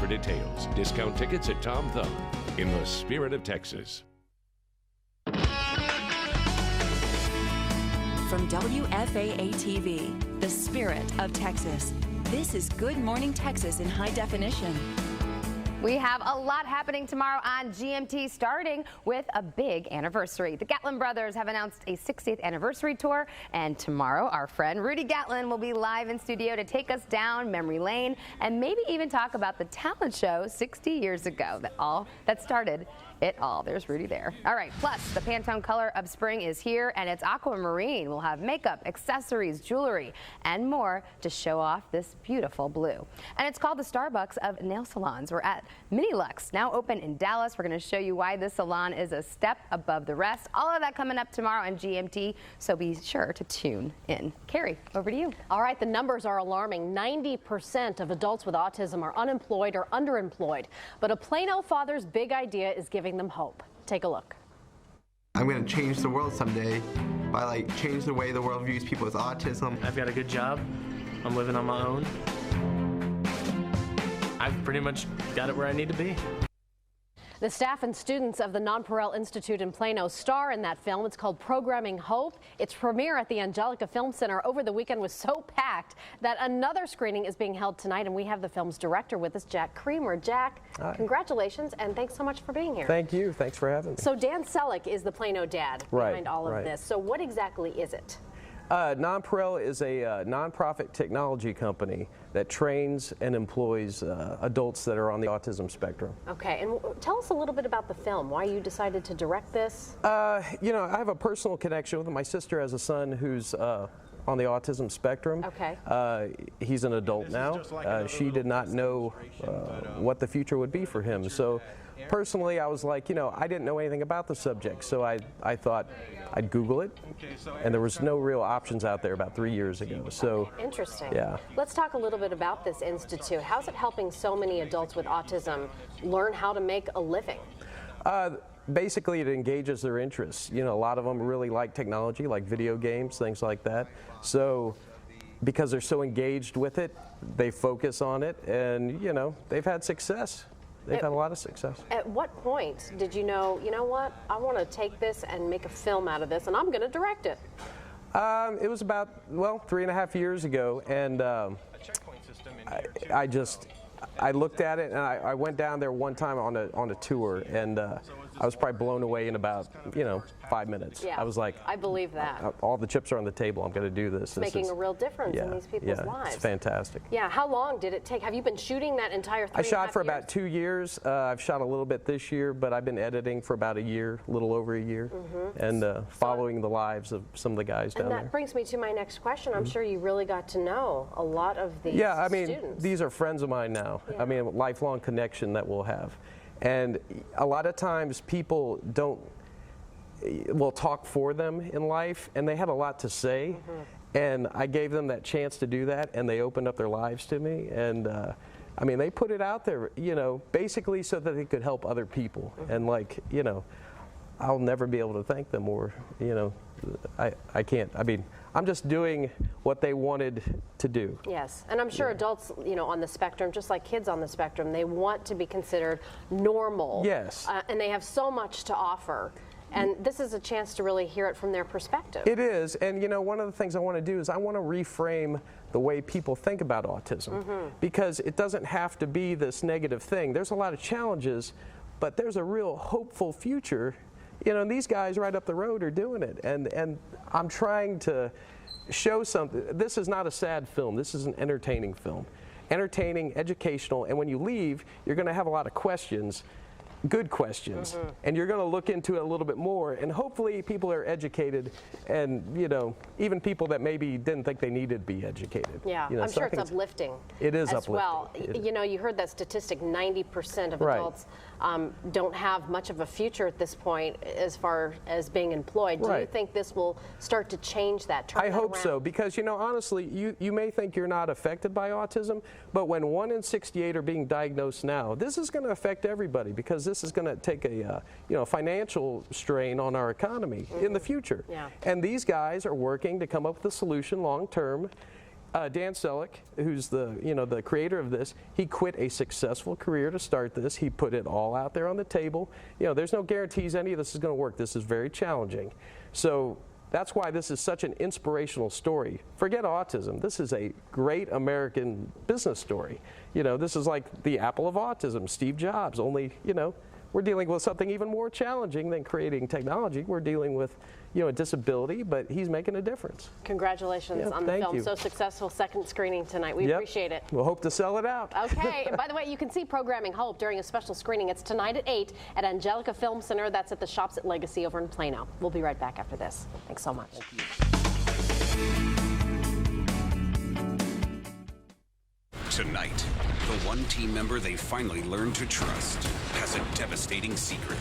for details. Discount tickets at Tom Thumb. In the spirit of Texas. From WFAA-TV, the spirit of Texas. This is Good Morning Texas in high definition. We have a lot happening tomorrow on GMT, starting with a big anniversary. The Gatlin brothers have announced a 60th anniversary tour, and tomorrow our friend Rudy Gatlin will be live in studio to take us down memory lane and maybe even talk about the talent show 60 years ago that started it all. There's Rudy there. All right, plus the Pantone color of spring is here, and it's aquamarine. We'll have makeup, accessories, jewelry, and more to show off this beautiful blue. And it's called the Starbucks of nail salons. We're at Mini Lux, now open in Dallas. We're going to show you why this salon is a step above the rest. All of that coming up tomorrow on GMT, so be sure to tune in. Carrie, over to you. All right, the numbers are alarming. 90% of adults with autism are unemployed or underemployed. But a Plano father's big idea is giving them hope. Take a look. I'm going to change the world someday by change the way the world views people with autism. I've got a good job. I'm living on my own. I've pretty much got it where I need to be. The staff and students of the Nonpareil Institute in Plano star in that film. It's called Programming Hope. Its premiere at the Angelica Film Center over the weekend was so packed that another screening is being held tonight, and we have the film's director with us, Jack Creamer. Jack, hi. Congratulations, and thanks so much for being here. Thank you. Thanks for having me. So Dan Selleck is the Plano dad behind all of this. So what exactly is it? Nonpareil is a nonprofit technology company that trains and employs adults that are on the autism spectrum. Okay, and tell us a little bit about the film, why you decided to direct this. You know, I have a personal connection with it. My sister has a son who's on the autism spectrum. Okay. He's an adult now. She did not know what the future would be for him. So personally, I was like, you know, I didn't know anything about the subject, so I thought I'd Google it, and there was no real options out there about 3 years ago. So interesting. Yeah. Let's talk a little bit about this institute. How's it helping so many adults with autism learn how to make a living? Basically, it engages their interests. You know, a lot of them really like technology, like video games, things like that. So because they're so engaged with it, they focus on it, and, you know, they've had success. They've had a lot of success. At what point did you know, you know what, I want to take this and make a film out of this, and I'm going to direct it? It was about, well, 3.5 years ago, and I looked at it, and I went down there one time on a tour, and I was probably blown away in about, 5 minutes. Yeah, I was like, I believe that. All the chips are on the table. I'm going to do this. It's making a real difference in these people's lives. It's fantastic. Yeah, how long did it take? Have you been shooting that entire 3.5 years? I shot for about 2 years. I've shot a little bit this year, but I've been editing for about a year, a little over a year, and following the lives of some of the guys down there. And that brings me to my next question. I'm sure you really got to know a lot of these students. I mean, these are friends of mine now. Yeah. I mean, a lifelong connection that we'll have. And a lot of times people will talk for them in life, and they have a lot to say. And I gave them that chance to do that, and they opened up their lives to me. And I mean, they put it out there, basically so that they could help other people. And I'll never be able to thank them, or, I can't. I mean, I'm just doing what they wanted to do. Yes, and I'm sure adults, on the spectrum, just like kids on the spectrum, they want to be considered normal. Yes. And they have so much to offer. And this is a chance to really hear it from their perspective. It is, and one of the things I want to do is I want to reframe the way people think about autism, because it doesn't have to be this negative thing. There's a lot of challenges, but there's a real hopeful future. And these guys right up the road are doing it, and I'm trying to show something. This is not a sad film. This is an entertaining film. Entertaining, educational, and when you leave, you're going to have a lot of questions. Good questions, and you're going to look into it a little bit more, and hopefully people are educated, and even people that maybe didn't think they needed to be educated. Yeah, I'm sure it's uplifting. It is as uplifting. Well. You heard that statistic, 90% of adults don't have much of a future at this point as far as being employed. Do you think this will start to change that? I hope so, because honestly, you may think you're not affected by autism, but when 1 in 68 are being diagnosed now, this is going to affect everybody, because this is going to take a financial strain on our economy in the future. Yeah. And these guys are working to come up with a solution long term. Dan Selleck, who's the creator of this, he quit a successful career to start this. He put it all out there on the table. There's no guarantees any of this is going to work. This is very challenging. So that's why this is such an inspirational story. Forget autism. This is a great American business story. This is like the apple of autism, Steve Jobs, only, we're dealing with something even more challenging than creating technology. We're dealing with, a disability, but he's making a difference. Congratulations on the film. You. So successful second screening tonight. We appreciate it. We'll hope to sell it out. Okay. And by the way, you can see Programming Hope during a special screening. It's tonight at 8 at Angelica Film Center. That's at the Shops at Legacy over in Plano. We'll be right back after this. Thanks so much. Tonight, the one team member they finally learned to trust has a devastating secret.